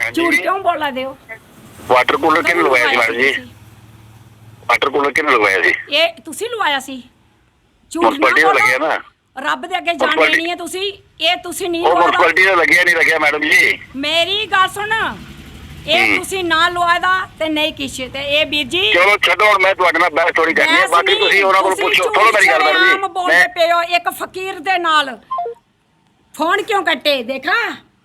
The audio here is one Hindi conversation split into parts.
हाँ झूठ जी क्यों बोला दे हो? वाटर कूलर किने लगवाया ਸੀ मैडम जी वाटर कूलर किने लगवाया ਸੀ ਇਹ ਤੁਸੀਂ ਲਵਾਇਆ ਸੀ? ਝੂਠ ਨਾ म्युनिसिपैलिटी ਦਾ ਲੱਗਿਆ ਬੋਲੋ, ਨਾ ਰੱਬ ਦੇ ਅੱਗੇ ਜਾਣੇ Municipality- ਨਹੀਂ ਹੈ ਤੁਸੀਂ। ਇਹ ਤੁਸੀਂ ਨਹੀਂ ਉਹ ਲਵਾਇਆ। म्युनिसिपैलिटी ਦਾ ਲੱਗਿਆ ਨਹੀਂ ਲੱਗਿਆ ਮੈਡਮ ਜੀ ਮੇਰੀ ਗੱਲ ਸੁਣ, ਇਹ ਤੁਸੀਂ ਨਾ ਲਵਾਇਦਾ ਤੇ ਨਹੀਂ ਕਿਸੇ ਤੇ ਇਹ ਵੀਰ ਜੀ ਚਲੋ ਛੱਡੋ ਹੁਣ ਮੈਂ ਤੁਹਾਡੇ ਨਾਲ ਬਹਿਸ ਥੋੜੀ ਕਰਨੀ ਹੈ ਬਾਕੀ ਤੁਸੀਂ ਉਹਨਾਂ ਕੋਲ ਪੁੱਛੋ ਥੋੜਾ ਮੇਰੀ ਗੱਲ ਮੈਡਮ ਜੀ ਬੋਲਦੇ ਪਏ ਹੋ ਇੱਕ ਫਕੀਰ ਦੇ ਨਾਲ फोन क्यों कटे? देखा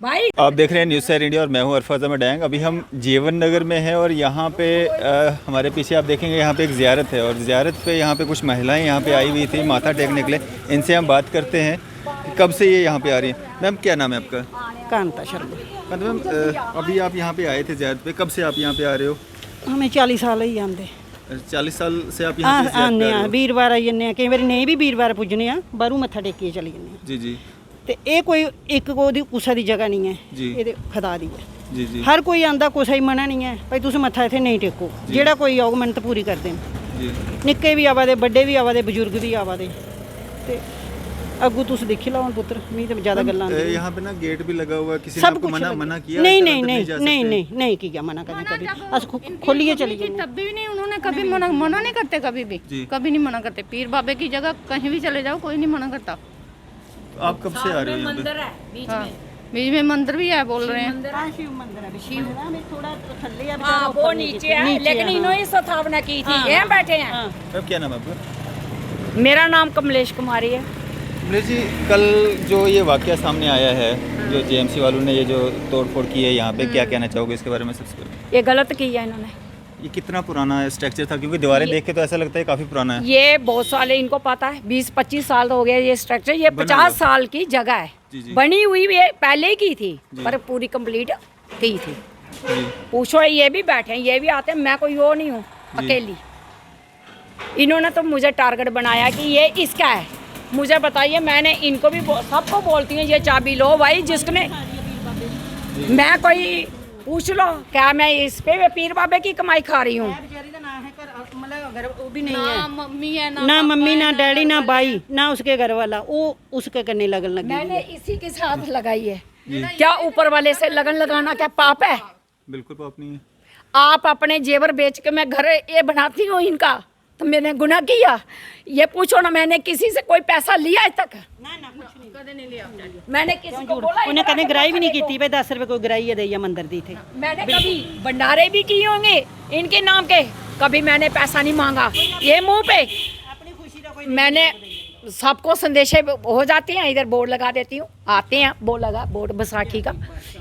भाई। आप देख रहे हैं न्यूज़ सैर इंडिया और मैं हूं अरफाज अहमद डैंग। अभी हम जीवन नगर में हैं और यहाँ पे हमारे पीछे आप देखेंगे यहाँ पे एक ज़ियारत है और ज़ियारत पे यहाँ पे कुछ महिलाएं यहाँ पे आई हुई थी माथा टेकने के लिए। इनसे हम बात करते हैं कि कब से ये यहाँ पे आ रही हैं। मैम क्या नाम है आपका? कांता शर्मा। मैम अभी आप यहाँ पे आए थे ज़ियारत पे, कब से आप यहाँ पे आ रहे हो? हमें 40 साल ही आंदे 40 साल से आप यहाँ पे ज़ियारत आने कर रहे हो? वीरवार आई जन्ने कई बार नहीं भी वीरवार पुजने बाहरों मत्था टेकिए चली जन्ने जी जी ते ये कोई एक कोई कुसा दी जगह नहीं जी। है, ये खदा दी है। जी जी हर कोई आंदा कुसा ही मना नहीं है भाई तुम मत्था इत्थे नहीं टेको, जेड़ा कोई आग मिन्नत पूरी कर देन। जी निक्के भी आवा दे, बड्डे भी आवा दे, बजुर्ग भी आवा दे ते अगू तुस देखी लो पुत्र मी तो ज्यादा गल्लां आंदी यहाँ पे ना गेट भी लगा हुआ है, किसी ने सब आपको कुछ मना किया? नहीं है कि नहीं अंदर नहीं जा नहीं सकते? नहीं नहीं किया मना करने कभी अस खोलिए चली कि गए तब भी नहीं उन्होंने कभी मना नहीं करते, कभी भी जी। कभी नहीं मना करते। पीर बाबे की जगह कहीं भी चले जाओ कोई नहीं मना करता। आप कब से आ रहे हो यहाँ पे? मंदिर है बीच हाँ, में। बीच में मंदिर भी है बोल रहे हैं। शिव मंदिर है शिव में थोड़ा थल्ले है हाँ वो नीचे है, लेकिन इन्होंने स्थापना की थी। यहाँ बैठे हैं। मैम क्या नाम है आपका? मेरा नाम कमलेश कुमारी है। कमलेश जी, कल जो ये वाकया सामने आया है, जो जेएमसी वालों ने ये जो तोड़फोड़ की है यहाँ पे, क्या कहना चाहोगे इसके बारे में? सबसे पहले ये गलत किया इन्होंने। ये कितना पुराना स्ट्रक्चर था? क्योंकि दीवारें देख के तो ऐसा लगता है काफ़ी पुराना है। ये बहुत साल है, इनको पता है 20-25 साल हो गया ये स्ट्रक्चर। ये बना 50 हुआ। साल की जगह है। जी, जी। बनी हुई ये पहले की थी जी। पर पूरी कंप्लीट की थी। जी पूछो, ये भी बैठे हैं, ये भी आते हैं, मैं कोई वो नहीं हूँ जी। अकेली। इन्होंने तो मुझे टारगेट बनाया कि ये इसका है। मुझे बताइए, मैंने इनको भी सबको बोलती हैं ये चाबी लो भाई, जिसने मैं कोई पूछ लो क्या मैं इस पे पीर बाबे की कमाई खा रही हूँ? ना मम्मी है ना मम्मी ना डैडी ना भाई ना उसके घर वाला, वो उसके करने लगन लगी मैंने इसी के साथ लगाई है। क्या ऊपर वाले से लगन लगाना क्या पाप है? बिल्कुल पाप नहीं है। आप अपने जेवर बेच के मैं घर ये बनाती हूँ इनका, तो मैंने गुनाह किया? ये पूछो ना, मैंने किसी से कोई पैसा लिया आज तक? मैंने किसी को बोला? उन्हें कभी ग्राही भी नहीं की भाई 10 रुपए कोई ग्राही दे या मंदिर दी थे। मैंने कभी भंडारे भी किए होंगे इनके नाम के, कभी मैंने पैसा नहीं मांगा। ये मुंह पे मैंने सबको संदेशे हो जाते हैं, इधर बोर्ड लगा देती हूँ, आते हैं बोर्ड लगा, बोर्ड बैसाखी का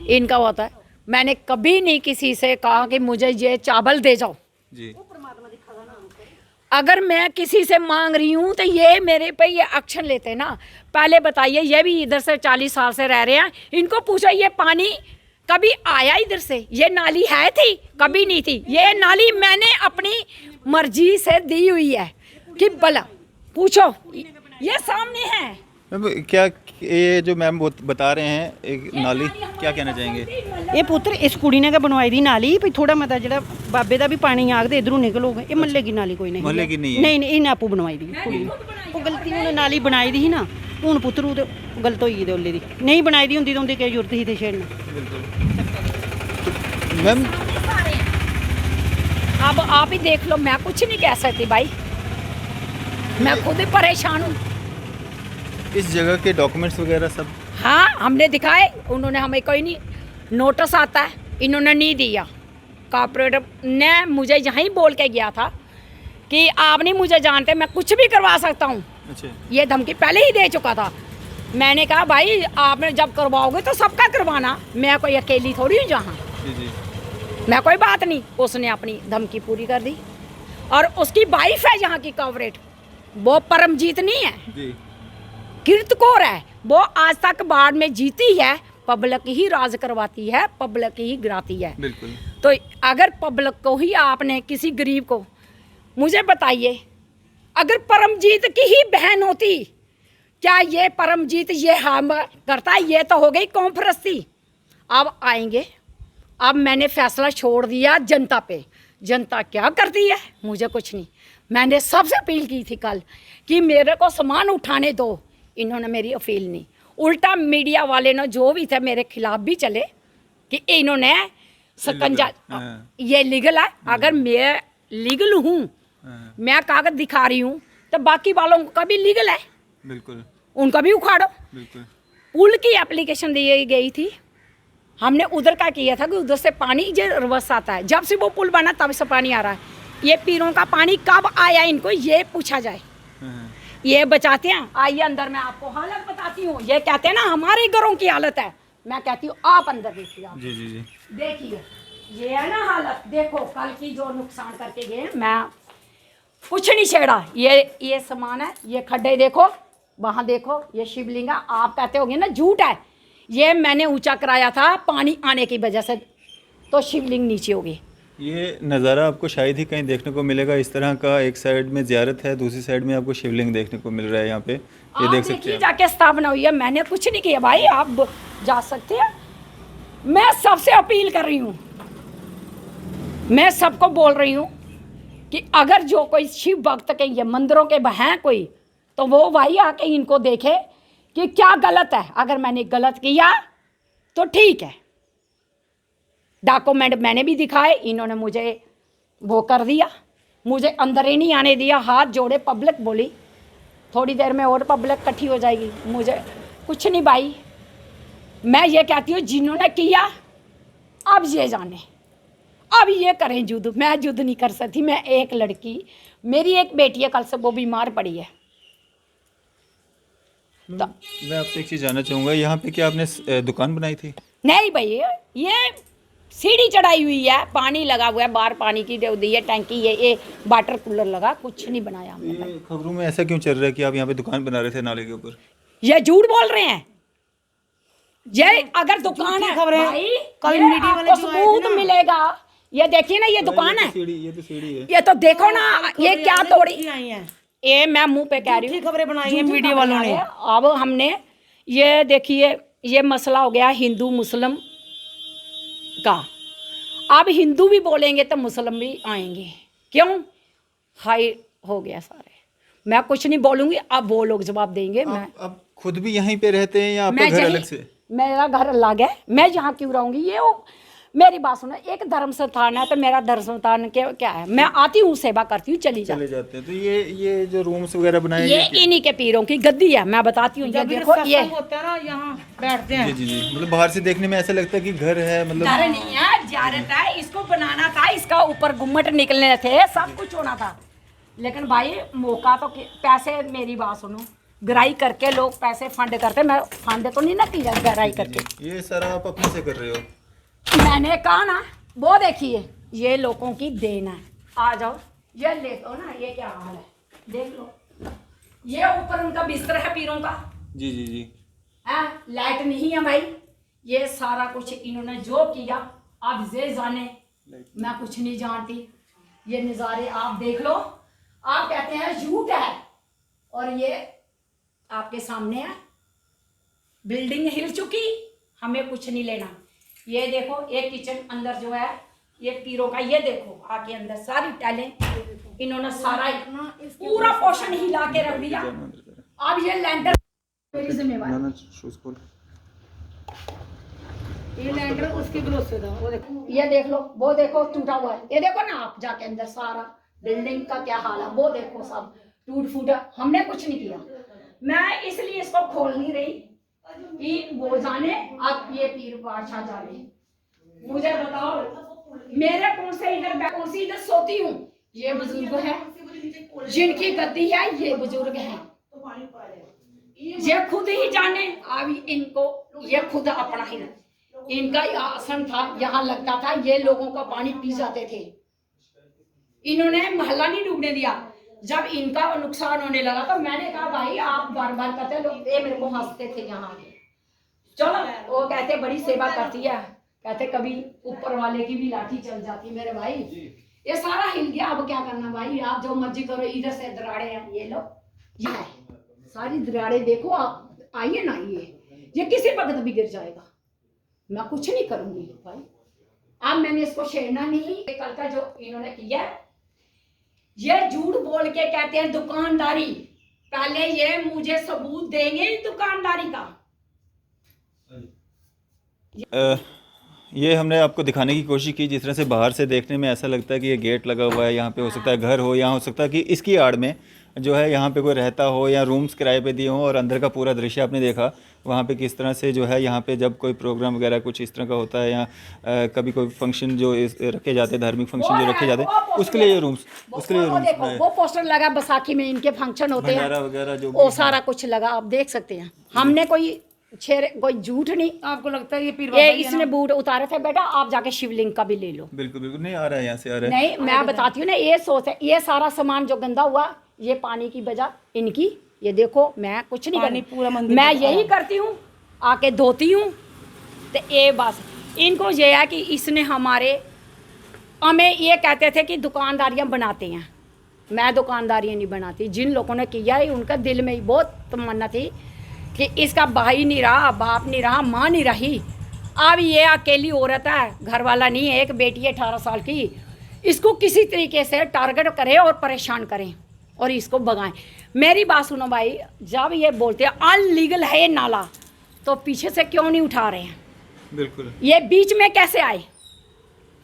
इनका होता है। मैंने कभी नहीं किसी से कहा कि मुझे ये चावल दे जाओ। जी अगर मैं किसी से मांग रही हूँ तो ये मेरे पे ये एक्शन लेते हैं ना। पहले बताइए, ये भी इधर से 40 साल से रह रहे हैं, इनको पूछो ये पानी कभी आया इधर से? ये नाली है थी? कभी नहीं थी। ये नाली मैंने अपनी मर्जी से दी हुई है कि भला पूछो, ये सामने है। मैम क्या ये जो मैम बता रहे हैं एक नाली, क्या कहना चाहेंगे? ये पुत्र इस कुड़ी ने क्या बनवाई दी नाली भी थोड़ा मता जड़ा बाबे दा भी पानी आगदे इधरों निकलोगे। ये मल्ले की नाली कोई नहीं, मोहल्ले की नहीं है? नहीं इन्हें आपू बनवाई दी कुड़ी ने। वो गलती उन्हें नाली बनाई दी ही ना, हूँ पुत्र वो गलत होई दे ओले दी नहीं बनाई दी होंदी तो उनकी क्या जरूरत ही थे छेड़ना। मैम अब आप ही देख लो, मैं कुछ नहीं कह सकती भाई, मैं खुद ही परेशान हूँ। इस जगह के डॉक्यूमेंट्स वगैरह सब? हाँ हमने दिखाए, उन्होंने हमें कोई नहीं, नोटिस आता है इन्होंने नहीं दिया। कॉर्पोरेटर ने मुझे यहीं बोल के गया था कि आप नहीं मुझे जानते, मैं कुछ भी करवा सकता हूँ। अच्छा ये धमकी पहले ही दे चुका था। मैंने कहा भाई आपने जब करवाओगे तो सबका करवाना, मैं कोई अकेली थोड़ी हूँ जहाँ, जी जी मैं कोई बात नहीं। उसने अपनी धमकी पूरी कर दी। और उसकी वाइफ है यहाँ की कॉर्पोरेट, वो परमजीत नहीं है, जी कीर्तकौर है। वो आज तक बाढ़ में जीती है, पब्लिक ही राज करवाती है, पब्लिक ही गिराती है। बिल्कुल। तो अगर पब्लिक को ही आपने किसी गरीब को, मुझे बताइए, अगर परमजीत की ही बहन होती, क्या ये परमजीत ये हम करता है? ये तो हो गई कॉन्फ्रेंसी। अब आएंगे, अब मैंने फैसला छोड़ दिया जनता पे। जनता क्या करती है मुझे कुछ नहीं। मैंने सबसे अपील की थी कल कि मेरे को सामान उठाने दो, इन्होंने मेरी अपील नहीं। उल्टा मीडिया वाले ने जो भी थे मेरे खिलाफ भी चले कि इन्होंने सकंजा हाँ। ये लीगल है। अगर मैं लीगल हूँ, हाँ, मैं कागज दिखा रही हूँ, तो बाकी वालों का भी लीगल है, बिल्कुल उनका भी उखाड़ो। बिल्कुल। पुल की एप्लीकेशन दी गई थी, हमने उधर का किया था कि उधर से पानी जो रिवर्स आता है। जब से वो पुल बना तब से पानी आ रहा है। ये पीरों का पानी कब आया इनको ये पूछा जाए। हाँ, ये बचाते हैं। आइए अंदर मैं आपको हालत बताती हूँ। ये कहते हैं ना हमारे घरों की हालत है, मैं कहती हूँ आप अंदर देखिए। आप जी जी जी। देखिए ये है ना हालत, देखो कल की जो नुकसान करके गए। मैं कुछ नहीं छेड़ा, ये सामान है, ये खड्डे देखो, वहाँ देखो, ये शिवलिंग है। आप कहते होगे ना झूठ है, ये मैंने ऊंचा कराया था पानी आने की वजह से, तो शिवलिंग नीचे होगी। ये नज़ारा आपको शायद ही कहीं देखने को मिलेगा इस तरह का। एक साइड में ज़ियारत है, दूसरी साइड में आपको शिवलिंग देखने को मिल रहा है यहाँ पे। ये आप देख सकते देखिए हैं। जाके स्थापना हुई है, मैंने कुछ नहीं किया भाई, आप जा सकते हैं। मैं सबसे अपील कर रही हूँ, मैं सबको बोल रही हूँ कि अगर जो कोई शिव भक्त के ये मंदिरों के हैं कोई, तो वो भाई आके इनको देखे कि क्या गलत है। अगर मैंने गलत किया तो ठीक है, डॉक्यूमेंट मैंने भी दिखाए, इन्होंने मुझे वो कर दिया, मुझे अंदर ही नहीं आने दिया। हाथ जोड़े, पब्लिक बोली थोड़ी देर में और पब्लिक इकट्ठी हो जाएगी। मुझे कुछ नहीं भाई, मैं ये कहती हूँ जिन्होंने किया अब ये जाने, अब ये करें युद्ध। मैं युद्ध नहीं कर सकती। मैं एक लड़की, मेरी एक बेटी है, कल से वो बीमार पड़ी है। तो मैं आपसे एक चीज़ जानना चाहूँगा, यहाँ पे क्या आपने दुकान बनाई थी? नहीं भाई, ये सीढ़ी चढ़ाई हुई है, पानी लगा हुआ है, बाहर पानी की दे दी है टैंकी, ये वाटर कूलर लगा, कुछ नहीं बनाया हमने भाई। ये खबरों में ऐसा क्यों चल रहा है कि आप यहाँ पे दुकान बना रहे थे नाले के ऊपर? ये झूठ बोल रहे हैं। ये अगर दुकान है खबरें भाई, कल ये मीडिया वाले आपको जो आए थे सबूत ना। मिलेगा। ये देखिए ना, ये दुकान है, ये तो सीढ़ी है। ये तो देखो ना, ये क्या तोड़ी। आई हैं, ये मैं मुंह पे कह रही हूँ, खबरें बनाई हैं झूठी मीडिया खबरें वालों ने। आ रही है। अब हमने ये देखिए, ये मसला हो गया हिंदू मुस्लिम का। अब हिंदू भी बोलेंगे तो मुस्लिम भी आएंगे, क्यों हाई हो गया सारे। मैं कुछ नहीं बोलूंगी, अब वो लोग जवाब देंगे। मैं आप खुद भी यहीं पे रहते हैं या आपका मैं घर यही- अलग से? मेरा घर अलग है, मैं यहाँ क्यों रहूंगी। ये मेरी बात सुनो, एक धर्म स्थान है तो मेरा धर्म स्थान क्या है, मैं आती हूँ सेवा करती हूँ, चली चले जाती जाते हैं। तो ये जो रूम्स वगैरह बनाए ये इन्हीं के पीरों की गद्दी है, मैं बताती हूँ। ये जब देखो, ये सत्संग होता है ना, यहाँ बैठते हैं। जी जी जी, मतलब बाहर से देखने में ऐसा लगता है कि घर है, मतलब घर नहीं है, ज़ियारत है। इसको बनाना था, इसका ऊपर गुम्मट निकलने थे, सब कुछ होना था, लेकिन भाई मौका तो पैसे, मेरी बात सुनो, गराई करके लोग पैसे फंड करते, मैं फंड तो नहीं ना किया गराई करके। ये सारा आप अपने से कर रहे हो? मैंने कहा ना, वो देखिए ये लोगों की देन है। आ जाओ, ये ले लो ना, ये क्या हाल है देख लो। ये ऊपर उनका बिस्तर है पीरों का, जी जी जी। है, लाइट नहीं है भाई। ये सारा कुछ इन्होंने जो किया, आप ये जाने, मैं कुछ नहीं जानती। ये नज़ारे आप देख लो, आप कहते हैं झूठ है, और ये आपके सामने है। बिल्डिंग हिल चुकी, हमें कुछ नहीं लेना। ये देखो, एक किचन अंदर जो है ये पीरों का, ये देखो आके अंदर सारी टाइलें इन्होंने सारा पूरा पोर्शन हिला के रख दिया। अब ये लैंटर मेरी जिम्मेवारी, ये लैंडर उसके भरोसे था, वो देखो। ये देख लो, वो देखो टूटा हुआ है। ये देखो ना आप जाके अंदर, सारा बिल्डिंग का क्या हाल है, वो देखो सब टूट फूटा। हमने कुछ नहीं किया, मैं इसलिए इसको खोल नहीं रही कि वो जाने, अब ये पीर बादशाह जाने। मुझे बताओ, मेरे कौन से इधर सोती हूँ। ये बुजुर्ग है, जिनकी गद्दी है, ये बुजुर्ग है, ये खुद ही जाने। अब इनको ये खुद अपना ही, इनका आसन था, यहाँ लगता था, ये लोगों का पानी पी जाते थे। इन्होंने महल्ला नहीं डूबने दिया। जब इनका नुकसान होने लगा तो मैंने कहा भाई आप बार बार कहते लोग, ये मेरे को हंसते थे यहाँ। चलो, वो कहते बड़ी सेवा करती है, कहते कभी ऊपर वाले की भी लाठी चल जाती है। मेरे भाई ये सारा हिल गया, अब क्या करना भाई, आप जो मर्जी करो। इधर से दराड़े हैं, ये लो, ये है सारी दराड़े देखो आप, आइए ना, ये किसी वक्त भी गिर जाएगा। मैं कुछ नहीं करूंगी भाई, अब मैंने इसको छेड़ना नहीं। कल का जो इन्होंने किया, ये झूठ बोल के कहते हैं दुकानदारी। पहले ये मुझे सबूत देंगे दुकानदारी का। ये हमने आपको दिखाने की कोशिश की, जिस तरह से बाहर से देखने में ऐसा लगता है कि ये गेट लगा हुआ है, यहाँ पे हो सकता है घर हो, यहाँ हो सकता है कि इसकी आड़ में जो है यहाँ पे कोई रहता हो या रूम्स किराए पे दिए हों। और अंदर का पूरा दृश्य आपने देखा वहाँ पे किस तरह से जो है यहाँ पे जब कोई प्रोग्राम वगैरह कुछ इस तरह का होता है या कभी कोई फंक्शन जो रखे जाते हैं, धार्मिक फंक्शन जो रखे जाते हैं, उसके लिए ये रूम्स, उसके लिए रूम्स देखो वो पोस्टर लगा बैसाखी में इनके फंक्शन होते हैं भंडारा वगैरह जो वो सारा कुछ लगा, आप देख सकते हैं। हमने कोई कोई झूठ नहीं। आपको लगता है ये पीर ये इसने बूट उतारे थे बेटा, आप जाके शिवलिंग का भी ले लो। बिल्कुल बिल्कुल नहीं आ रहा है, यहाँ से आ रहा है। नहीं मैं बताती हूँ ना, ये सोच है, ये सारा सामान जो गंदा हुआ ये पानी की वजह इनकी। ये देखो मैं कुछ नहीं करती, पूरा मंदिर मैं यही करती हूँ, आके धोती हूँ। तो ये बस इनको ये है कि इसने हमें ये कहते थे कि दुकानदारियाँ बनाते हैं, मैं दुकानदारियाँ नहीं बनाती। जिन लोगों ने किया है उनका दिल में ही बहुत तमन्ना थी कि इसका भाई नहीं रहा, बाप नहीं रहा, माँ नहीं रही, अब ये अकेली औरत है, घर वाला नहीं है, एक बेटी है 18 साल की, इसको किसी तरीके से टारगेट करें और परेशान करें और इसको भगाएं। मेरी बात सुनो भाई, जब ये बोलते हैं अनलीगल है ये नाला, तो पीछे से क्यों नहीं उठा रहे हैं? बिल्कुल। ये बीच में कैसे आए?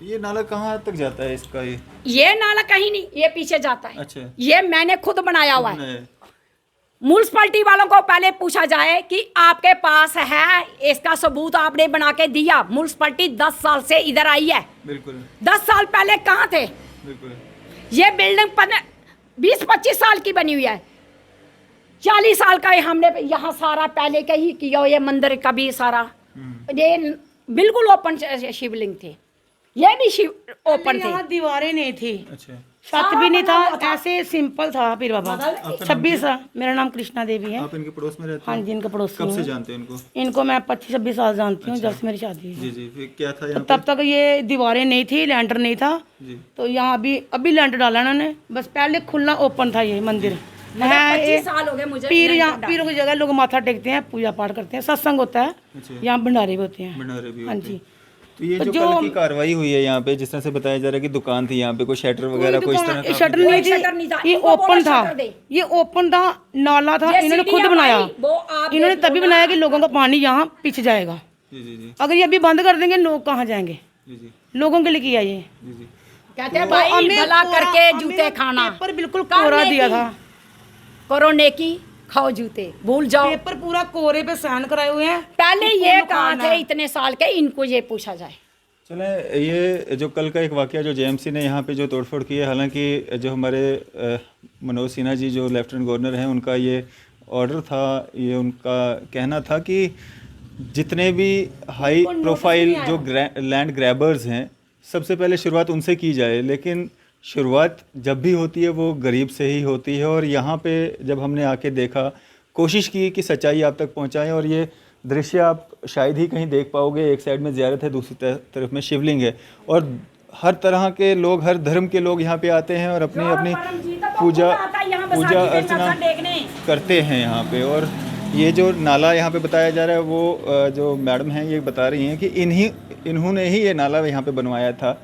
ये नाला कहाँ तक जाता है इसका? ये नाला कहीं नहीं, ये पीछे जाता है। अच्छा। ये मैंने खुद बनाया हुआ है। म्युनिसिपैलिटी वालों को पहले पूछा जाए कि आपके पास है, इसका सबूत आपने बना के दिया। म्युनिसिपैलिटी 10 साल से इधर आई है। बिल्कुल। 10 साल पहले कहाँ थे? बिल्कुल। ये बिल्डिंग 20-25 साल की बनी हुई है, 40 साल का हमने यहाँ सारा पहले का ही किया। ये मंदिर का भी सारा ये बिल्कुल ओपन शिवलिंग थे, ये भी शिव ओपन थे। यहाँ दीवारें नहीं थी, अच्छा। छत भी नहीं था, ऐसे सिंपल था पीर बाबा। 26 मेरा नाम कृष्णा देवी है। आप इनके पड़ोस में रहते हाँ हैं? जी, इनका पड़ोसी कब से हूँ। जानते हैं इनको? इनको मैं 25-26 साल जानती हूँ, जब से मेरी शादी हुई। जी जी। फिर क्या था यहाँ तब तक ये दीवारें नहीं थी, लैंटर नहीं था। जी। तो यहाँ अभी लैंटर डाला इन्होंने, बस पहले खुला ओपन था ये मंदिर। है 25 साल हो गए मुझे। पीरों की जगह लोग माथा टेकते हैं, पूजा पाठ करते हैं, सत्संग होता है, अच्छा। यहाँ भंडारे भी होते हैं। भंडारे भी हाँ होते जी। हैं। तो ये जो कल की कार्रवाई हुई है यहाँ पे, जिस तरह से बताया जा रहा है कि दुकान थी यहाँ पे, कोई शटर वगैरह कोई इस तरह का? शटर नहीं थी, ये ओपन था, ये ओपन था, नाला था, इन्होंने खुद बनाया। इन्होंने तभी बनाया कि लोगों का पानी यहाँ पीछे जाएगा। जी जी जी। अगर ये अभी बंद कर देंगे लोग कहाँ जाएंगे? जी जी। लोगों के लिए किया ये। जी जी। कहते हैं भाई भला करके जूते खाना, पेपर बिल्कुल कोरा दिया था। करो नेकी खाओ जूते, भूल जाओ। पेपर पूरा कोरे पे साइन कराए हुए हैं। पहले ये कहाँ थे इतने साल के, इनको ये पूछा जाए। चलें, ये जो कल का एक वाकया जो जेएमसी ने यहाँ पे जो तोड़फोड़ की है, हालांकि जो हमारे मनोज सिन्हा जी जो लेफ्टिनेंट गवर्नर हैं, उनका ये ऑर्डर था, ये उनका कहना था कि जितने भी हाई प्रोफाइल जो लैंड ग्रैबर्स हैं, सबसे पहले शुरुआत उनसे की जाए। लेकिन शुरुआत जब भी होती है वो गरीब से ही होती है। और यहाँ पे जब हमने आके देखा, कोशिश की कि सच्चाई आप तक पहुँचाएँ, और ये दृश्य आप शायद ही कहीं देख पाओगे। एक साइड में ज़ियारत है, दूसरी तरफ में शिवलिंग है, और हर तरह के लोग, हर धर्म के लोग यहाँ पे आते हैं और अपनी अपनी पूजा अर्चना करते हैं यहाँ पे। और ये जो नाला यहाँ पे बताया जा रहा है, वो जो मैडम हैं ये बता रही हैं कि इन्होंने ही ये नाला यहाँ पे बनवाया था।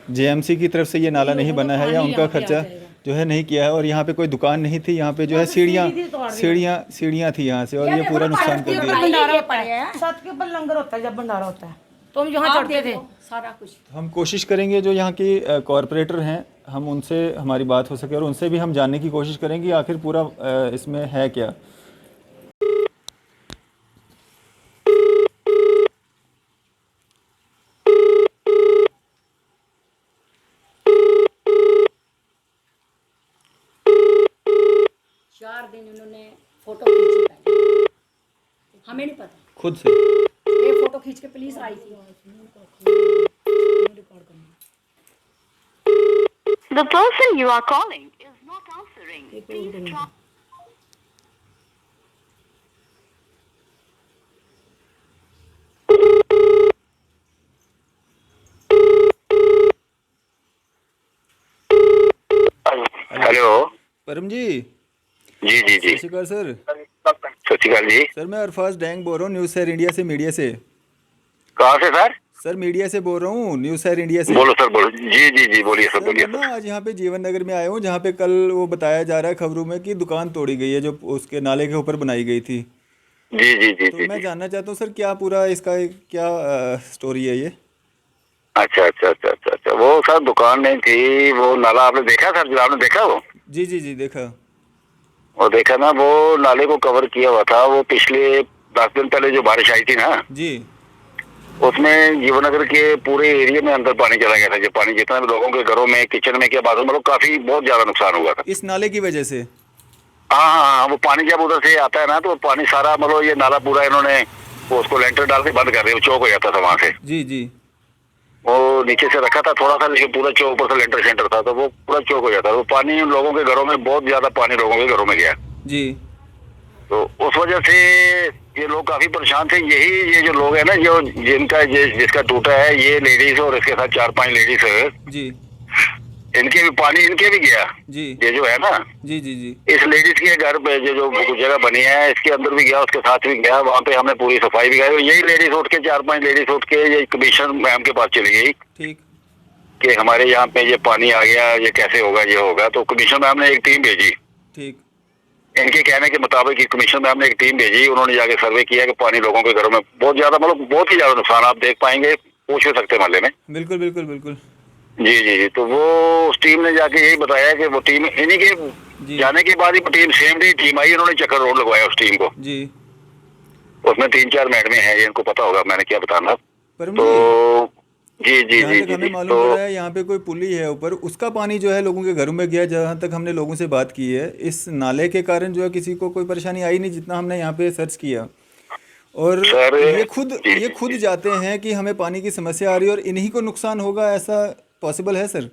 जेएमसी की तरफ से ये नाला नहीं बना है, या उनका खर्चा जो है नहीं किया है। और यहाँ पे कोई दुकान नहीं थी, यहाँ पे जो है सीढ़ियाँ थी यहाँ से, और ये पूरा नुकसान कर दिया। छत के ऊपर लंगर होता है जब भंडारा होता है, तो हम यहाँ चढ़ते थे सारा कुछ। हम कोशिश करेंगे जो यहाँ की कॉरपोरेटर हैं, हम उनसे हमारी बात हो सके और उनसे भी हम जानने की कोशिश करेंगे आखिर पूरा इसमें है क्या। चार दिन उन्होंने फोटो खींची, पहले हमें नहीं पता, खुद से ये फोटो खींच के पुलिस आई थी। The person you are calling is not answering. Please try. Hello. परम जी। जी जी जी। सत श्री अकाल सर। सत श्री अकाल जी। सर मैं अरफाज डैंग बोल रहा हूँ, न्यूज़ सर इंडिया से, मीडिया से। कहाँ से सर? सर मीडिया से बोल रहा हूँ, न्यूज़ सर इंडिया से। बोलो सर, बोलो। जी जी जी, बोलिए सर, बोलिए मैं ना सर। आज यहाँ पे जीवन नगर में आया हूँ, जहाँ पे कल वो बताया जा रहा है खबरों में कि दुकान तोड़ी गई है जो उसके नाले के ऊपर बनाई गई थी। जी जी जी तो जी मैं जी। जानना चाहता हूँ सर, क्या पूरा इसका क्या स्टोरी है ये? अच्छा अच्छा अच्छा अच्छा अच्छा, वो सर दुकान नहीं थी, वो नाला आपने देखा सर? जो आपने देखा जी जी जी देखा। वो देखा ना, वो नाले को कवर किया हुआ था। वो पिछले 10 दिन पहले जो बारिश आई थी ना, जी उसमें जीवननगर के पूरे एरिया में अंदर पानी चला गया था। जो पानी जितना भी लोगों के घरों में, किचन में क्या बाथरूम, मतलब काफी बहुत ज्यादा नुकसान हुआ था। इस नाले की वजह से। हाँ हाँ हाँ, वो पानी जब उधर से आता है ना, तो पानी सारा मतलब ये नाला पूरा इन्होंने वो उसको लेंटर डाल के बंद कर दिया, वो चौक हो जाता था वहां से। जी जी वो नीचे से रखा था थोड़ा सा, लेकिन पूरा चौक ऊपर से लेंटर सेंटर था, तो वो पूरा चौक हो जाता। वो पानी लोगों के घरों में, बहुत ज्यादा पानी लोगों के घरों में गया। जी तो उस वजह से ये लोग काफी परेशान थे। ये जो लोग है ना, जो जिनका जिसका टूटा है, ये लेडीज और इसके साथ 4-5 लेडीज है, जी इनके भी पानी इनके भी गया। जी ये जो है ना, जी जी जी इस लेडीज के घर पे जो जगह बनी है, इसके अंदर भी गया, उसके साथ भी गया। वहाँ पे हमने पूरी सफाई भी कराई। यही लेडीज उठ के, 4-5 लेडीज उठ के ये कमिश्नर मैम के पास चली गई ठीक कि हमारे यहाँ पे ये पानी आ गया, ये कैसे होगा, ये होगा। तो कमिश्नर मैम ने एक टीम भेजी। ठीक इनके कहने के मुताबिक कमिश्नर मैम ने एक टीम भेजी। उन्होंने जाके सर्वे किया कि पानी लोगों के घरों में बहुत ज्यादा, मतलब बहुत ही ज्यादा नुकसान आप देख पाएंगे, पूछ भी सकते मोहल्ले में। बिल्कुल बिल्कुल बिल्कुल जी जी जी। तो वो उस टीम ने जाके यही बताया कि वो टीम, इन्हीं के जी जाने के बाद ही टीम, सेम डे टीम आई, उन्होंने चक्कर रोड लगवाया उस टीम को। जी। उसमें 3-4 मैडमें हैं, ये इनको पता होगा, मैंने क्या बताना। परम तो जी जी जी जहाँ जी तक जी हमें जी। मालूम तो पड़ा है यहाँ पे कोई पुली है ऊपर, उसका पानी जो है लोगों के घरों में गया। जहाँ तक हमने लोगों से बात की है, इस नाले के कारण जो है किसी को कोई परेशानी आई नहीं, जितना हमने यहाँ पे सर्च किया। और सर ये खुद जाते हैं कि हमें पानी की समस्या आ रही है और इन्हीं को नुकसान होगा, ऐसा पॉसिबल है सर?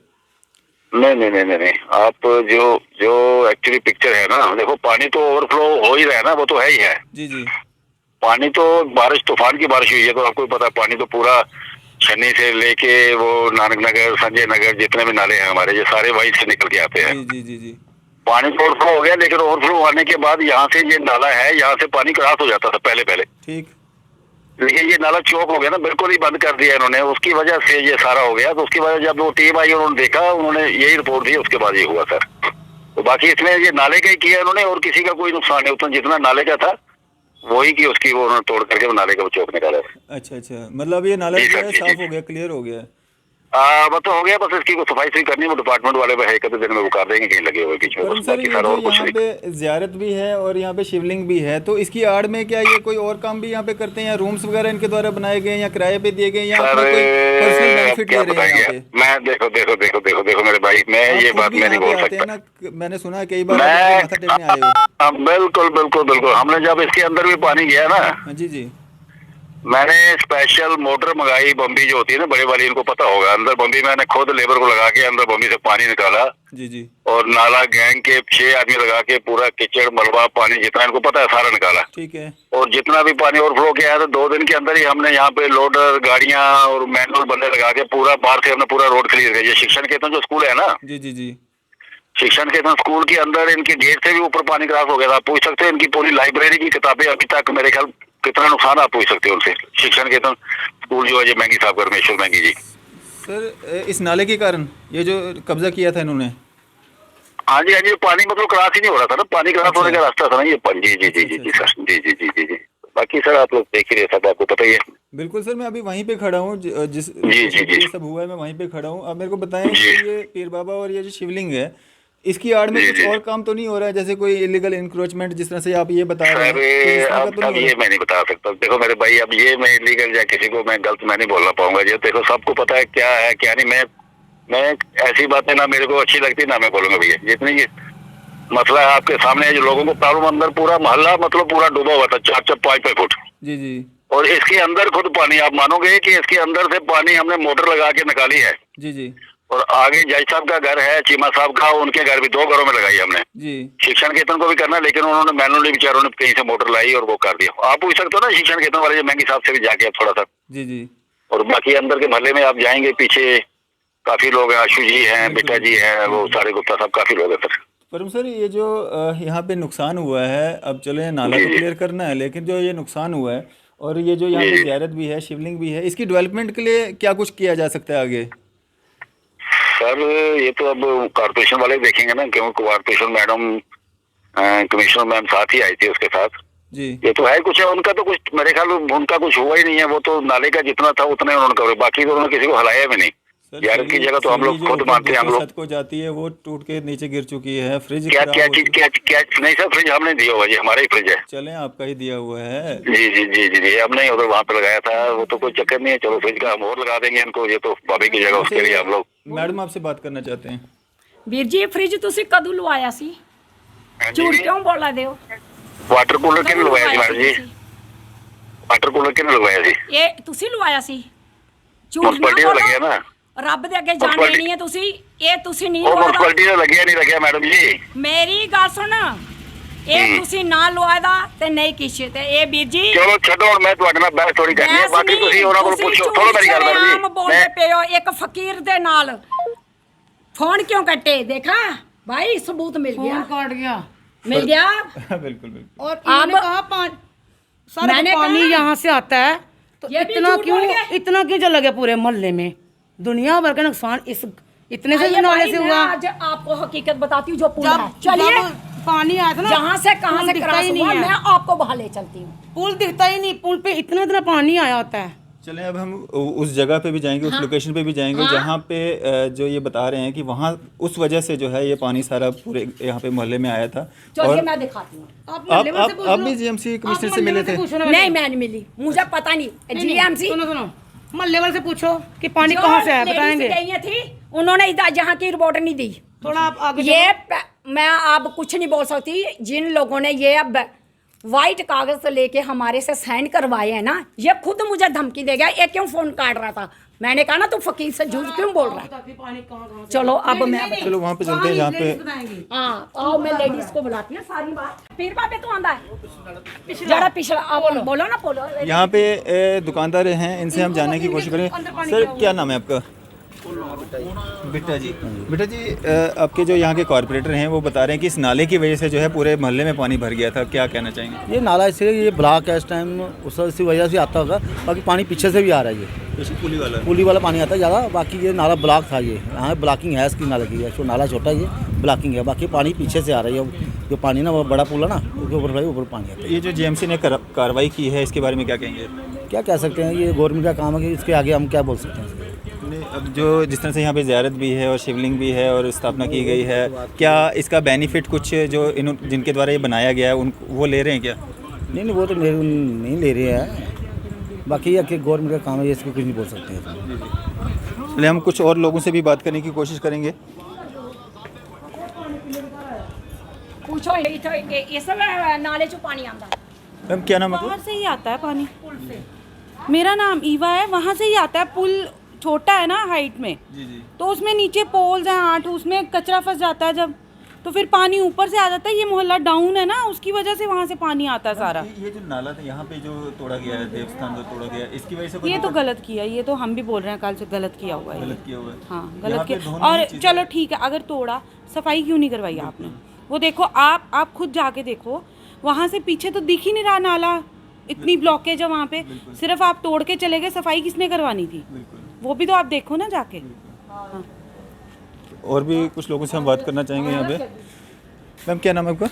नहीं नहीं नहीं नहीं नहीं, आप जो एक्चुअली पिक्चर है ना, देखो पानी तो ओवरफ्लो हो ही रहा है ना, वो तो है ही है। जी जी पानी तो बारिश, तूफान की बारिश हुई है, तो आपको भी पता है पानी तो पूरा छन्नी से लेके वो नानक नगर, संजय नगर, जितने भी नाले हैं हमारे, ये सारे वहीं से निकल के आते हैं। जी जी जी जी पानी तो ओवरफ्लो हो गया, लेकिन ओवरफ्लो होने के बाद यहाँ से ये नाला है, यहाँ से पानी क्रॉस हो जाता था पहले पहले, ठीक लेकिन ये नाला चौक हो गया ना, बिल्कुल ही बंद कर दिया इन्होंने। उसकी वजह से ये सारा हो गया। तो उसकी वजह जब वो टीम आई, उन्होंने देखा, उन्होंने यही रिपोर्ट दी, उसके बाद ये हुआ सर। तो बाकी इसमें ये नाले का ही किया इन्होंने, और किसी का कोई नुकसान नहीं। उतना जितना नाले का था वही की उसकी वो उन्होंने तोड़ करके वो नाले का वो चौक निकाला। अच्छा अच्छा, मतलब ये नाला जी जो सर, है जी, साफ जी। हो गया, क्लियर हो गया है। वो तो हो गया, बस इसकी वो सफाई सुई करनी, वो डिपार्टमेंट वाले एक आधे दिन में वो कर देंगे, कहीं लगे हुए बीच में। परम बस सर बाकी ये सारा जो और कुछ यहाँ नहीं। पे ज़ियारत भी है और यहाँ पे शिवलिंग भी है, तो इसकी आड़ में क्या ये कोई और काम भी यहाँ पे करते हैं, या रूम्स वगैरह इनके द्वारा बनाए गए या किराए पे दिए गए, या सर अपना कोई पर्सनल अब बेनिफिट क्या ले रहे हैं यहाँ बताएंगे, पे? मैं देखो देखो देखो देखो देखो मेरे भाई, मैं आप ये खुद बात भी मैं नहीं यहाँ पे बोल आते हैं सकता। ना, मैंने सुना है कई बार आप यहाँ पे माथा टेकने आए हो। हाँ, बिल्कुल बिल्कुल बिल्कुल। हमने जब इसके अंदर भी पानी गया ना, हाँ जी जी मैंने स्पेशल मोटर मंगाई, बम्बी जो होती है ना बड़े वाली, इनको पता होगा। अंदर बम्बी मैंने खुद लेबर को लगा के अंदर बम्बी से पानी निकाला, जी जी और नाला गैंग के 6 आदमी लगा के पूरा कीचड़ मलबा पानी जितना इनको पता है सारा निकाला। ठीक है और जितना भी पानी ओवरफ्लो किया है, तो 2 दिन के अंदर ही हमने यहाँ पे लोडर, गाड़ियां और मैनुअल बंदे लगा के पूरा बाहर से हमने पूरा रोड क्लियर किया। ये शिक्षण केतन जो स्कूल है ना, जी जी जी शिक्षण केतन स्कूल के अंदर इनके गेट से भी ऊपर पानी क्रॉस हो गया था। आप पूछ सकते हो, इनकी पूरी लाइब्रेरी की किताबें अभी तक, मेरे ख्याल कितना नुकसान, आप पूछ सकते हो उनसे। शिक्षण केतन स्कूल जो है, ये महंगी साहब, परमेश्वर महंगी जी। सर इस नाले के कारण ये जो कब्जा किया था इन्होंने? हाँ जी हाँ जी, पानी मतलब क्रॉस ही नहीं हो रहा था ना, पानी क्रॉस होने का रास्ता था ना ये। जी जी जी जी जी सर, जी जी जी जी जी। बाकी सर आप लोग देख ही रहे, सब आपको पता ही है। बिल्कुल सर, मैं अभी वहीं पे खड़ा हूँ, जिस जी, जी, जी। ये सब हुआ है, मैं वहीं पे खड़ा हूँ। अब मेरे को बताएं जी। कि ये पीर बाबा और ये जो शिवलिंग है, इसकी आड़ में जी, कुछ जी। और काम तो नहीं हो रहा है, जैसे कोई इलीगल इंक्रोचमेंट जिस तरह से आप ये बता रहे हैं, सर तो इस तरह का अब तो नहीं हो ये रहा? मैं नहीं बता सकता। देखो मेरे भाई, अब ये मैं इलीगल या किसी को मैं गलत मैं नहीं बोलना पाऊंगा। ये देखो सबको पता है क्या है क्या नहीं। मैं ऐसी बातें ना मेरे को अच्छी लगती ना मैं बोलूंगा भैया। जितनी ये मसला है आपके सामने है, जो लोगों को प्रॉब्लम, अंदर पूरा मोहल्ला मतलब पूरा डूबा हुआ था 4-4 5 फुट। जी जी और इसके अंदर खुद पानी, आप मानोगे कि इसके अंदर से पानी हमने मोटर लगा के निकाली है। जी जी और आगे जज साहब का घर है, चीमा साहब का, उनके घर भी 2 घरों में लगाई हमने। जी शिक्षण केतन को भी करना, लेकिन उन्होंने मैनुअली बेचारों ने कहीं से मोटर लाई और वो कर दिया। आप पूछ सकते हो ना शिक्षण केतन वाले जो महंगी साहब से भी जाके थोड़ा सा। जी जी और बाकी अंदर के मोहल्ले में आप जाएंगे, पीछे काफी लोग हैं, आशु जी हैं, बेटा जी हैं, वो सारे गुप्ता साहब, काफी लोग हैं सर। परम सर ये जो यहाँ पे नुकसान हुआ है, अब चले नाला जी, तो जी। क्लियर करना है, लेकिन जो ये नुकसान हुआ है और ये जो यहाँ जी, पे जी। ज़ियारत भी है, शिवलिंग भी है, इसकी डेवलपमेंट के लिए क्या कुछ किया जा सकता है आगे? सर ये तो अब कारपोरेशन वाले देखेंगे ना, क्योंकि कारपोरेशन मैडम, कमिश्नर मैम साथ ही आई थी उसके साथ। जी। ये तो है कुछ है उनका, तो कुछ मेरे ख्याल में उनका कुछ हुआ ही नहीं है। वो तो नाले का जितना था उतना ही उन्होंने कवर, बाकी तो उन्होंने किसी को हलाया भी नहीं। जियारत की जगह तो हम लोग खुद मानते हैं। हम लोग छत को जाती है वो टूट के नीचे गिर चुकी है। फ्रिज क्या खराब क्या हो चीज चुकी- क्या नहीं सर, फ्रिज हमने दिया हुआ जी, हमारा ही फ्रिज है। चलें आपका ही दिया हुआ है। जी जी जी जी जी, हमने उधर वहाँ पे लगाया था। वो तो कोई चक्कर नहीं है, चलो फ्रिज का हम और लगा देंगे इनको। ये तो भाभी की जगह, उसके लिए हम लोग। मैडम आपसे बात करना चाहते हैं। ਵੀਰ ਜੀ ਫ੍ਰਿਜ ਤੁਸੀਂ ਕਦੋਂ ਲਵਾਇਆ ਸੀ ਝੂਠ ਕਿਉਂ ਬੋਲਦੇ ਦਿਓ वाटर कूलर किन लगवाया थी मैडम जी? वाटर कूलर किन लगवाया थी? ਇਹ ਤੁਸੀਂ ਲਵਾਇਆ ਸੀ ਝੂਠ ਨਾ म्युनिसिपैलिटी का लगे ਬੋਲੋ ना। ਰੱਬ ਦੇ ਅੱਗੇ ਜਾਣ Municipality- ਦੇਣੀ ਹੈ ਤੁਸੀਂ ਇਹ ਤੁਸੀਂ ਨਹੀਂ वो ਲਵਾਇਆ म्युनिसिपैलिटी का लगे नहीं लगे मैडम जी? ਮੇਰੀ ਗੱਲ ਸੁਣ ਇਹ ਤੁਸੀਂ ਨਾ ਲਵਾਇਦਾ ਤੇ ਨਹੀਂ ਕਿਸੇ ਤੇ ਇਹ ਵੀਰ ਜੀ ਚਲੋ ਛੱਡੋ, ਹੁਣ ਮੈਂ ਤੁਹਾਡੇ ਨਾਲ ਬਹਿਸ ਥੋੜੀ ਕਰਨੀ ਹੈ। ਬਾਕੀ ਤੁਸੀਂ ਉਹਨਾਂ ਕੋਲ ਪੁੱਛੋ। ਥੋੜਾ ਮੇਰੀ ਗੱਲ ਮੈਡਮ ਆਮ ਜੀ, ਬੋਲਦੇ ਪਏ ਹੋ ਇੱਕ ਫਕੀਰ ਦੇ ਨਾਲ ਫੋਨ ਕਿਉਂ ਕੱਟੇ देखा भाई सबूत मिल गया फोन काट गया मिल गया बिल्कुल बिल्कुल। और इन्होंने कहा सारा मैंने पानी कहा- यहाँ से आता है तो ये भी इतना झूठ क्यों बोल गए। इतना क्यों चला गया पूरे मोहल्ले में? दुनिया भर का नुकसान इस इतने से आइए नाले भाई, से मैं हुआ। आज आपको हकीकत बताती हूँ जो पुल है जब चलिए जब पानी आया था ना, जहाँ से कहाँ पुल से दिखता क्रॉस ही हुआ नहीं मैं है। आपको वहाँ ले चलती हूँ पुल दिखता ही नहीं, पुल पे इतना इतना पानी आया होता है। चलें अब हम उस जगह पे भी जाएंगे, उस लोकेशन पे भी जाएंगे जहाँ पे जो ये बता रहे हैं कि वहाँ उस वजह से जो है ये पानी सारा पूरे यहाँ पे मोहल्ले में आया था। चलिए मैं दिखाती हूँ आप मोहल्ले में से पूछ आप लो। भी जीएमसी आप कमिश्नर से मोहल्ले मिले में थे? पूछो ना नहीं पहले। मैं नहीं मिली मुझे पता नहीं नहीं, जीएमसी सुनो सुनो मोहल्ले वाले से पूछो कि पानी कहाँ से आया, बताएंगे। गई थी उन्होंने इधर यहाँ की रिपोर्ट नहीं दी थोड़ा आप आगे ये मैं अब कुछ नहीं बोल सकती। जिन लोगों ने ये अब वाइट कागज से लेके हमारे से साइन करवाए हैं ना, ये खुद मुझे धमकी देगा। ये क्यों फोन काट रहा था? मैंने कहा ना तू फकीर से झूठ क्यों बोल रहा है? पानी कहाँ चलो अब मैं चलो वहाँ पे चलते हैं जहाँ पे हाँ आओ मैं लेडीज को बुलाती हूँ सारी बात। पीर बाबे तो आंदा है जरा पिछला आप बोलो ना बोलो। यहाँ पे दुकानदार हैं, इनसे हम जानने की कोशिश करें। सर क्या नाम है आपका? बिट्टा जी। बिट्टा जी आपके जो यहाँ के कॉर्पोरेटर हैं वो बता रहे हैं कि इस नाले की वजह से जो है पूरे मोहल्ले में पानी भर गया था, क्या कहना चाहेंगे? ये नाला इसलिए ये ब्लॉक है इस टाइम, उसी वजह से आता होगा। बाकी पानी पीछे से भी आ रहा है, ये पुली वाला पुली वाला पानी आता है ज़्यादा। बाकी ये नाला ब्लॉक था, ये यहाँ ब्लॉकिंग है इसकी नाले की। जो नाला छोटा है ये ब्लॉकिंग है, बाकी पानी पीछे से आ रहा है। जो पानी ना वो बड़ा पुल है ना, उसके ऊपर ऊपर पानी आता है। ये जो जीएमसी ने कार्रवाई की है इसके बारे में क्या कहेंगे? क्या कह सकते हैं, ये गवर्नमेंट का काम है कि इसके आगे हम क्या बोल सकते हैं। अब जो जिस तरह से यहाँ पे ज़ियारत भी है और शिवलिंग भी है और स्थापना की गई है, क्या इसका बेनिफिट कुछ जो जिनके द्वारा ये बनाया गया है उन वो ले रहे हैं क्या? नहीं वो तो नहीं ले रहे हैं। बाकी ये कि गवर्नमेंट का काम है, इसको कुछ नहीं बोल सकते हैं। चलिए हम कुछ और लोगों से भी बात करने की कोशिश करेंगे। पूछो इस नाले चो पानी आंदा मैम क्या नाम है वहाँ से ही आता है पानी। मेरा नाम ईवा है, वहाँ से ही आता है। पुल छोटा है ना हाइट में, तो उसमें नीचे पोल्स हैं 8, उसमें कचरा फंस जाता है जब, तो फिर पानी ऊपर से आ जाता है। ये मोहल्ला डाउन है ना, उसकी वजह से वहाँ से पानी आता है सारा। ये जो नाला था यहाँ पे जो तोड़ा गया है, देवस्थान जो तोड़ा गया है, इसकी वजह से कोई ये तो गलत किया, ये तो हम भी बोल रहे हैं कल से गलत किया हुआ है। गलत किया हुआ है। हाँ यहाँ गलत पे किया। दोनों और ही चीज़ें- चलो ठीक है, अगर तोड़ा सफाई क्यों नहीं करवाई आपने? वो देखो आप खुद जाके देखो, वहाँ से पीछे तो दिख ही नहीं रहा नाला, इतनी ब्लॉकेज है वहाँ पे। सिर्फ आप तोड़ के चले गए, सफाई किसने करवानी थी? वो भी तो आप देखो ना जाके। हाँ। और भी कुछ लोगों से हम बात करना चाहेंगे यहाँ पे। मैम क्या नाम है आपका?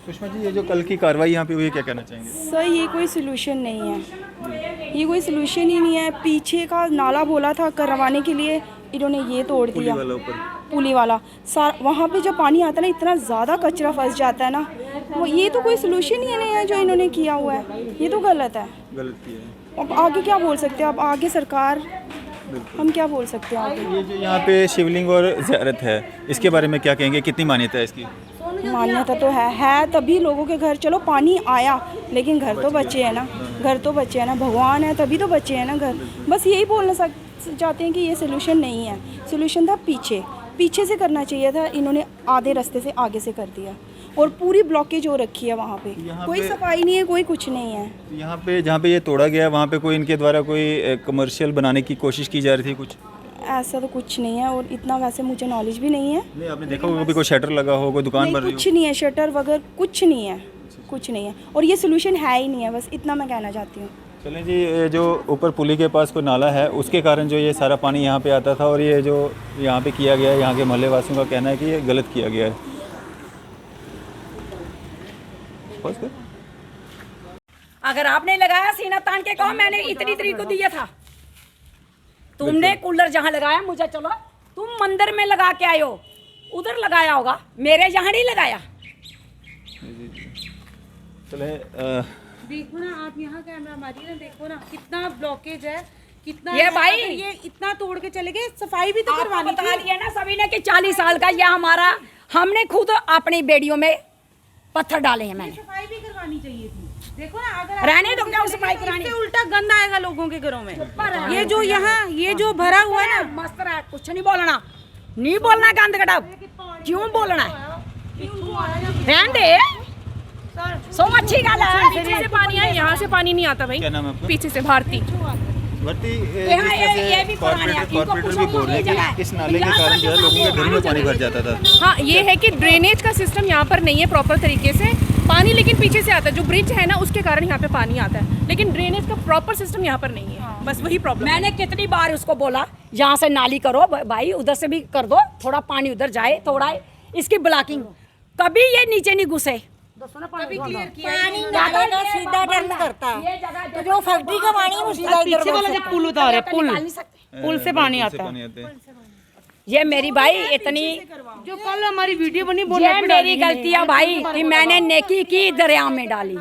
सुषमा जी, ये जो कल की कार्रवाई यहाँ पे हुई है, क्या कहना चाहेंगे? सर ये कोई सलूशन नहीं है, ये कोई सलूशन ही नहीं है। पीछे का नाला बोला था करवाने के लिए, इन्होंने ये तोड़ दिया वाला ऊपर पुली वाला। वहाँ पे जब पानी आता है ना, इतना ज़्यादा कचरा फंस जाता है ना, वो ये तो कोई सलूशन ही नहीं है जो इन्होंने किया हुआ है। ये तो गलत है। गलत किया है। अब आगे क्या बोल सकते हैं? अब आगे सरकार, हम क्या बोल सकते हैं आगे? ये जो यहाँ पे शिवलिंग और ज़ियारत है, इसके बारे में क्या कहेंगे? कितनी मान्यता है इसकी? मान्यता तो है तभी लोगों के घर, चलो पानी आया लेकिन घर तो बचे हैं ना, घर तो बचे हैं ना, भगवान है तभी तो बचे हैं ना घर। बस यही बोलना चाहते हैं कि ये सलूशन नहीं है, सलूशन था पीछे से करना चाहिए था। इन्होंने आधे रास्ते से आगे से कर दिया और पूरी ब्लॉकेज हो रखी है वहाँ पे। कोई सफाई नहीं है, कोई कुछ नहीं है। यहाँ पे जहाँ पे ये तोड़ा गया है, वहाँ पे कोई इनके द्वारा कोई कमर्शियल बनाने की कोशिश की जा रही थी कुछ? ऐसा तो कुछ नहीं है, और इतना वैसे मुझे नॉलेज भी नहीं है। नहीं, आपने देखा होगा भी कोई शटर लगा हो, कोई दुकान बन रही कुछ नहीं है, शटर वगैरह कुछ नहीं है, कुछ नहीं है। और ये सलूशन है ही नहीं है, बस इतना मैं कहना चाहती हूँ। चलें जी, ये जो ऊपर पुली के पास कोई नाला है, उसके कारण जो ये सारा पानी यहाँ पे आता था, और ये जो यहाँ पे किया गया है, यहाँ के मोहल्ले वासियों का कहना है कि ये गलत किया गया है। पॉज कर। अगर आपने लगाया सीना तान के कहो मैंने इतनी तरीक को दिया था। तुमने कूलर जहाँ लगाया मुझे चलो तुम मंदिर में लगा के आए हो, उधर लगाया होगा, मेरे यहाँ नहीं लगाया। चले देखो ना आप यहाँ कैमरा मारिए ना, देखो ना कितना ब्लॉकेज है, कितना ये भाई ये इतना तोड़ के चले गए, सफाई भी तो आपको करवानी बता थी। दिया ना सभी ने कि 40 साल का ये हमारा, हमने खुद अपनी बेड़ियों में पत्थर डाले हैं। मैंने सफाई भी करवानी चाहिए थी। देखो ना अगर रहने दो, क्या सफाई करानी, इससे उल्टा गंद आएगा लोगों के घरों में। ये जो यहाँ ये जो भरा हुआ है ना, मस्त रहा, कुछ नहीं बोलना, नहीं बोलना गंद गड़ब, क्यों बोलना है, रहने दे। सो अच्छी गल है। पीछे से पानी आया, यहाँ से पानी नहीं आता भाई। क्या नाम है आपका? पीछे से भारती। भर्ती यहाँ ये भी पुराने हैं, इनको कॉर्पोरेटर भी बोल रहे हैं पूछो कि इस नाले के कारण जो है लोगों के घर में पानी भर जाता था। हाँ, ये है कि ड्रेनेज का सिस्टम यहाँ पर नहीं है प्रॉपर तरीके से, पानी लेकिन पीछे से आता है, जो ब्रिज है ना उसके कारण यहाँ पे पानी आता है, लेकिन ड्रेनेज का प्रॉपर सिस्टम यहाँ पर नहीं है, बस वही प्रॉब्लम। मैंने कितनी बार उसको बोला यहाँ से नाली करो भाई, उधर से भी कर दो, थोड़ा पानी उधर जाए, थोड़ा इसकी ब्लॉकिंग, कभी ये नीचे नहीं घुसे। कभी क्लियर किया पानी नाले का सीधा टर्न करता है, तो जो फैक्ट्री का पानी है वो सीधा इधर पीछे वाला जो पुल उतार है, पुल से पानी आता है। ये मेरी भाई इतनी, जो कल हमारी वीडियो बनी ये मेरी गलती है भाई कि मैंने नेकी की दरिया में डाली।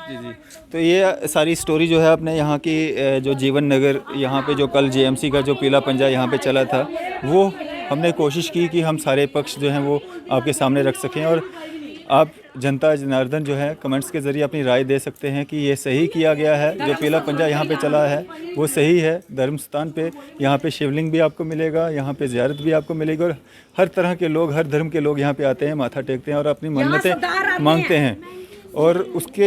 जी जी। तो ये सारी स्टोरी जो है अपने यहाँ की जो जीवन नगर यहाँ पे जो कल जेएमसी का जो पीला पंजा यहाँ पे चला था, वो हमने कोशिश की कि हम सारे पक्ष जो हैं वो आपके सामने रख सकें, और आप जनता जनार्दन जो है कमेंट्स के ज़रिए अपनी राय दे सकते हैं कि ये सही किया गया है, जो पीला पंजा यहाँ पे चला है वो सही है। धर्म स्थान पे यहाँ पे शिवलिंग भी आपको मिलेगा, यहाँ पे ज़ियारत भी आपको मिलेगी, और हर तरह के लोग, हर धर्म के लोग यहाँ पे आते हैं, माथा टेकते हैं और अपनी मन्नतें मांगते हैं। और उसके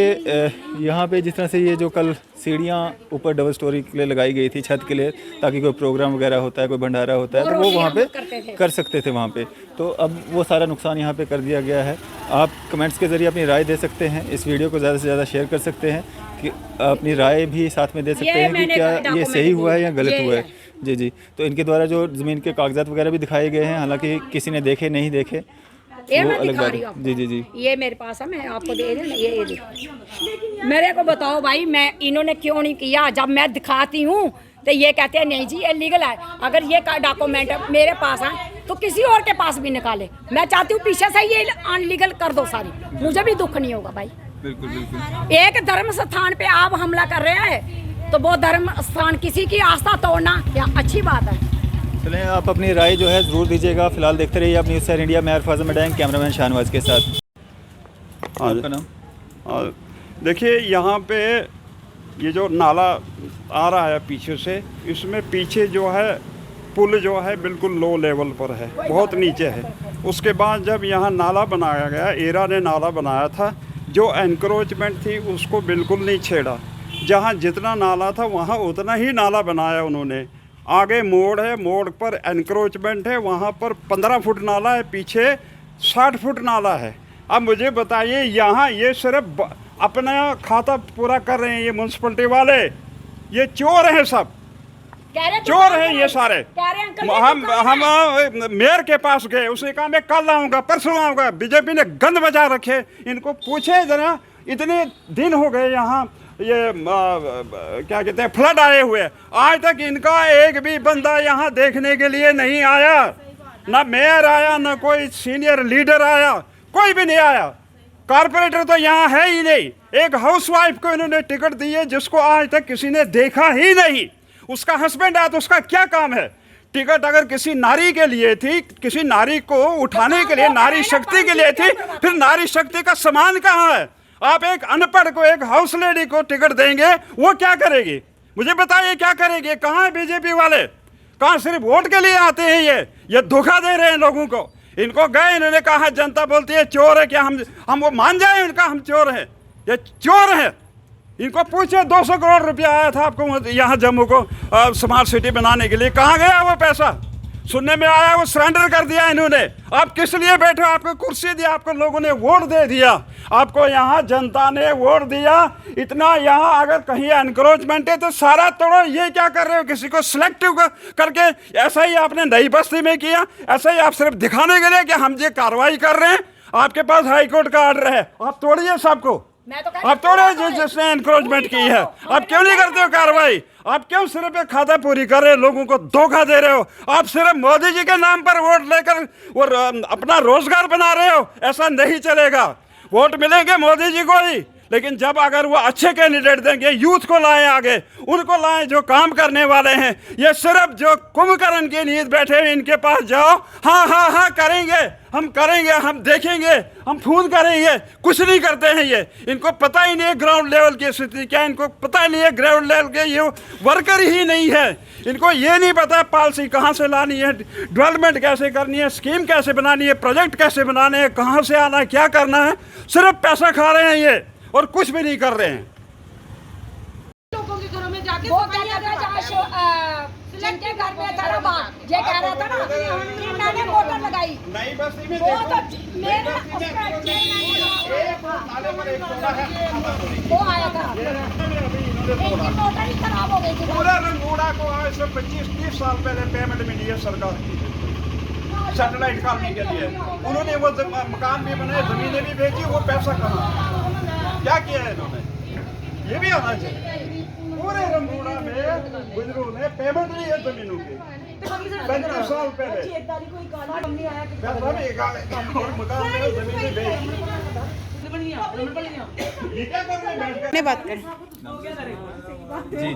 यहाँ पे जिस तरह से ये जो कल सीढ़ियाँ ऊपर डबल स्टोरी के लिए लगाई गई थी छत के लिए, ताकि कोई प्रोग्राम वगैरह होता है, कोई भंडारा होता है, तो वो वहाँ पे कर सकते थे वहाँ पे, तो अब वो सारा नुकसान यहाँ पे कर दिया गया है। आप कमेंट्स के ज़रिए अपनी राय दे सकते हैं, इस वीडियो को ज़्यादा से ज़्यादा शेयर कर सकते हैं, कि अपनी राय भी साथ में दे सकते हैं कि क्या ये सही हुआ है या गलत हुआ है। जी जी। तो इनके द्वारा जो ज़मीन के कागजात वगैरह भी दिखाए गए हैं, हालाँकि किसी ने देखे नहीं देखे, ये वो मैं अलग दिखा बात रही है। हूँ। जी जी जी। ये मेरे पास है, मैं आपको दे रही हूँ, ये देखो। मेरे को बताओ भाई, मैं इन्होंने क्यों नहीं किया? जब मैं दिखाती हूँ तो ये कहते हैं नहीं जी ये लीगल है। अगर ये डॉक्यूमेंट मेरे पास है तो किसी और के पास भी निकाले। मैं चाहती हूँ पीछे से ये अनलीगल कर दो सारी, मुझे भी दुख नहीं होगा भाई। बिल्कुल बिल्कुल। एक धर्म स्थान पे आप हमला कर रहे हैं, तो वो धर्म स्थान किसी की आस्था तोड़ना क्या अच्छी बात है? चलें, आप अपनी राय जो है ज़रूर दीजिएगा। फिलहाल देखते रहिए अपनी न्यूज़ सर इंडिया में। अरफाज़ मडैंग, कैमरामैन शाहनवाज के साथ। आपका नाम? और देखिए यहाँ पे ये जो नाला आ रहा है पीछे से, इसमें पीछे जो है पुल जो है बिल्कुल लो लेवल पर है, बहुत नीचे है। उसके बाद जब यहाँ नाला बनाया गया, एरा ने नाला बनाया था, जो एनक्रोचमेंट थी उसको बिल्कुल नहीं छेड़ा। जहाँ जितना नाला था वहाँ उतना ही नाला बनाया उन्होंने। आगे मोड़ है, मोड़ पर एनक्रोचमेंट है, वहाँ पर 15 फुट नाला है, पीछे 60 फुट नाला है। अब मुझे बताइए, यहाँ ये सिर्फ अपना खाता पूरा कर रहे हैं ये म्यूनसिपलिटी वाले, ये चोर हैं, सब चोर हैं ये सारे। हम मेयर के पास गए, उसने कहा मैं कल आऊँगा, परसों आऊँगा। बीजेपी ने गंद बजा रखे। इनको पूछे जरा, इतने दिन हो गए यहाँ ये क्या कहते हैं फ्लड आए हुए, आज तक इनका एक भी बंदा यहाँ देखने के लिए नहीं आया। ना मेयर आया, ना कोई सीनियर लीडर आया, कोई भी नहीं आया। कारपोरेटर तो यहाँ है ही नहीं। एक हाउसवाइफ को इन्होंने टिकट दी है जिसको आज तक किसी ने देखा ही नहीं। उसका हस्बैंड आया तो उसका क्या काम है? टिकट अगर किसी नारी के लिए थी, किसी नारी को उठाने के लिए, नारी शक्ति के लिए थी, फिर नारी शक्ति का सामान कहाँ है? आप एक अनपढ़ को, एक हाउस लेडी को टिकट देंगे, वो क्या करेगी? मुझे बताइए क्या करेगी? कहाँ है बीजेपी वाले? कहाँ सिर्फ वोट के लिए आते हैं? ये धोखा दे रहे हैं लोगों को। इनको गए, इन्होंने कहा जनता बोलती है चोर है, क्या हम वो मान जाए इनका हम चोर हैं? ये चोर है। इनको पूछे 200 करोड़ रुपया आया था आपको यहाँ जम्मू को स्मार्ट सिटी बनाने के लिए, कहाँ गया वो पैसा? सुनने में आया वो सरेंडर कर दिया इन्होंने। आप किस लिए बैठे हो? आपको कुर्सी दी, आपको लोगों ने वोट दे दिया, आपको यहाँ जनता ने वोट दिया। इतना यहाँ अगर कहीं एनक्रोचमेंट है तो सारा तोड़ो। ये क्या कर रहे हो? किसी को सिलेक्टिव करके ऐसा ही आपने नई बस्ती में किया, ऐसा ही आप सिर्फ दिखाने के लिए कि हम ये कार्रवाई कर रहे हैं। आपके पास हाईकोर्ट का ऑर्डर है, आप तोड़िए सबको। मैं तो आप थोड़े जिसने एनक्रोचमेंट की है, आप क्यों नहीं करते हो कार्रवाई? आप क्यों सिर्फ एक खाता पूरी कर रहे हो, लोगों को धोखा दे रहे हो? आप सिर्फ मोदी जी के नाम पर वोट लेकर और अपना रोजगार बना रहे हो। ऐसा नहीं चलेगा। वोट मिलेंगे मोदी जी को ही, लेकिन जब अगर वो अच्छे कैंडिडेट देंगे, यूथ को लाएं आगे, उनको लाएं जो काम करने वाले हैं। ये सिर्फ जो कुंभकर्ण की नींद बैठे हैं, इनके पास जाओ, हाँ हाँ हाँ करेंगे, हम देखेंगे, हम फोन करेंगे, कुछ नहीं करते हैं ये। इनको पता ही नहीं है ग्राउंड लेवल की स्थिति क्या, इनको पता ही नहीं है ग्राउंड लेवल के ये वर्कर ही नहीं है। इनको ये नहीं पता पॉलिसी कहाँ से लानी है, डेवलपमेंट कैसे करनी है, स्कीम कैसे बनानी है, प्रोजेक्ट कैसे बनाने हैं, कहाँ से आना है, क्या करना है। सिर्फ पैसा खा रहे हैं ये और कुछ भी नहीं कर रहे हैं। लोगों के घरों में जाके वो कह रहा था जिनके घर में था ना बात, ये कह रहा था ना कि मैंने मोटर लगाई। नई बस्ती में वो तो मेरा वो आया था, इनकी मोटर ही खराब हो गई थी। पूरा रंगूड़ा को आज से 25-30 साल पहले पेमेंट मिली है सरकार की सैटेलाइट कॉलोनी के लिए। उन्होंने वो मकान भी बनाए, जमीनें भी बेची, वो पैसा कहाँ क्या किया है इन्होंने? ये भी आना चाहिए। पूरे रंगूड़ा में बुजुर्गों ने पेमेंट ली है जमीनों की 35 साल पहले। मकान में जमीनें बेची। बात करें जी,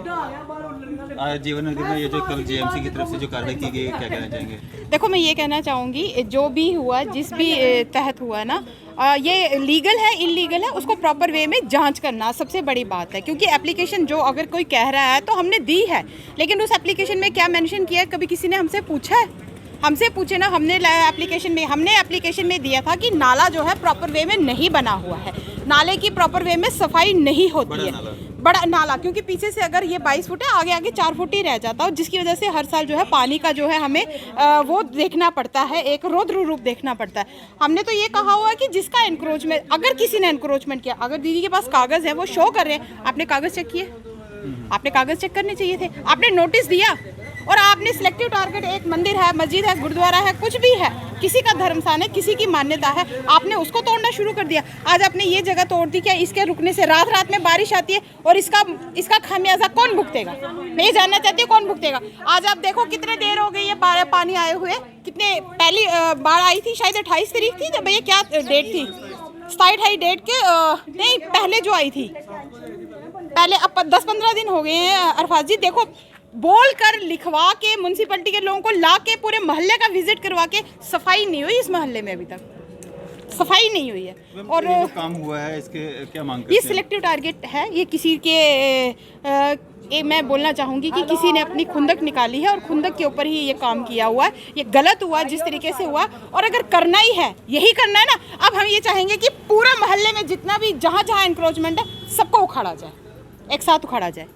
जीवन नगर में ये जो कल जेएमसी की तरफ से जो कार्रवाई की गई, क्या कहना चाहेंगे? देखो, मैं ये कहना चाहूँगी, जो भी हुआ, जिस भी तहत हुआ ना, ये लीगल है इलीगल है, उसको प्रॉपर वे में जांच करना सबसे बड़ी बात है। क्योंकि एप्लीकेशन जो अगर कोई कह रहा है तो हमने दी है, लेकिन उस एप्लीकेशन में क्या मेंशन किया है, कभी किसी ने हमसे पूछा है? हमसे पूछे ना, हमने एप्लीकेशन में दिया था कि नाला जो है प्रॉपर वे में नहीं बना हुआ है, नाले की प्रॉपर वे में सफाई नहीं होती है। बड़ा नाला क्योंकि पीछे से अगर ये 22 फुट है, आगे आगे 4 फुट ही रह जाता है, जिसकी वजह से हर साल जो है पानी का जो है हमें वो देखना पड़ता है, एक रौद्र रूप देखना पड़ता है। हमने तो ये कहा हुआ है कि जिसका एनक्रोचमेंट, अगर किसी ने एनक्रोचमेंट किया, अगर दीदी के पास कागज़ है, वो शो कर रहे हैं, आपने कागज़ चेक किए? आपने कागज़ चेक करने चाहिए थे, आपने नोटिस दिया, और आपने सिलेक्टिव टारगेट, एक मंदिर है, मस्जिद है, गुरुद्वारा है, कुछ भी है, किसी का धर्म स्थान है, किसी की मान्यता है, आपने उसको तोड़ना शुरू कर दिया। आज आपने ये जगह तोड़ दी, क्या इसके रुकने से रात में बारिश आती है और इसका खामियाजा कौन भुगतेगा? मैं ये जानना चाहती हूँ, कौन भुगतेगा? आज आप देखो कितने देर हो गई है पानी आए हुए, कितने पहली बाढ़ आई थी, शायद 28 तारीख थी, भैया क्या डेट थी, 27 डेट के नहीं पहले जो आई थी, पहले अब 10-15 दिन हो गए हैं। अरफाज जी देखो, बोल कर लिखवा के म्यूनसिपैलिटी के लोगों को ला के पूरे मोहल्ले का विजिट करवा के सफाई नहीं हुई, इस मोहल्ले में अभी तक सफाई नहीं हुई है। और जो काम हुआ है इसके क्या मांग करते ये हैं? सिलेक्टिव टारगेट है, ये किसी के मैं बोलना चाहूँगी कि किसी ने अपनी खुंदक निकाली है और खुंदक के ऊपर ही ये काम किया हुआ है। ये गलत हुआ जिस तरीके से हुआ, और अगर करना ही है, यही करना है ना, अब हम ये चाहेंगे कि पूरा मोहल्ले में जितना भी जहाँ जहाँ इंक्रोचमेंट है सबको उखाड़ा जाए, एक साथ उखाड़ा जाए।